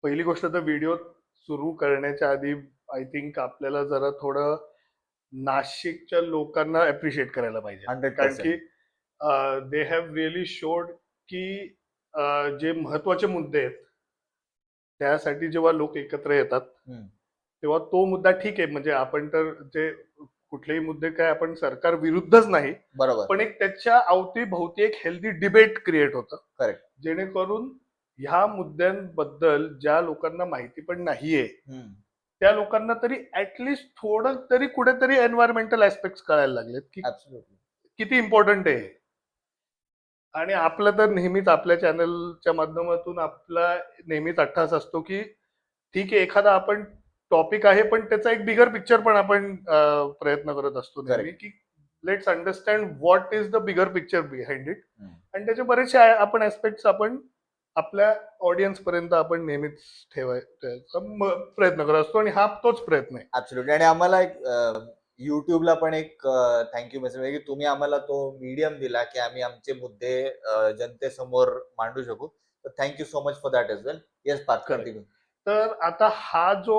पहिली गोष्ट तर व्हिडिओ सुरू करण्याच्या आधी आय थिंक आपल्याला जरा थोडं नाशिकच्या लोकांना अप्रिशिएट करायला पाहिजे. कारण की 100%. दे हॅव रिअली शोड की जे महत्वाचे मुद्दे आहेत त्यासाठी जेव्हा लोक एकत्र येतात तेव्हा तो मुद्दा ठीक आहे. म्हणजे आपण तर जे कुठलेही मुद्दे काय आपण सरकार विरुद्धच नाही, बरोबर. पण एक त्याच्या अवतीभोवती एक हेल्दी डिबेट क्रिएट होतं. करेक्ट. जेणेकरून ह्या मुद्द्यांबद्दल ज्या लोकांना माहिती पण नाहीये त्या लोकांना तरी ऍटलिस्ट थोडं तरी कुठेतरी एन्व्हायरमेंटल ऍस्पेक्ट कळायला लागलेत की किती इम्पॉर्टंट आहे. आणि आपलं तर नेहमीच आपल्या चॅनलच्या माध्यमातून आपला नेहमीच अट्टास असतो की ठीक आहे एखादा आपण टॉपिक आहे पण त्याचा एक बिगर पिक्चर पण आपण प्रयत्न करत असतो नेहमी की let's understand what is the bigger picture behind it. आणि त्याचे बरेचसे आपण ऍस्पेक्ट्स आपण आपल्या ऑडियन्स पर्यंत आपण नेहमीच ठेवायचा प्रयत्न करत असतो आणि हा तोच प्रयत्न आहे. ऍब्सोल्युटली. आणि आम्हाला एक युट्यूबला पण एक थँक्यू मेसेज आहे की तुम्ही आम्हाला तो मीडियम दिला की आम्ही आमचे मुद्दे जनतेसमोर मांडू शकू. तर thank you so much for that as well. Yes Parth, continue. तर आता हा जो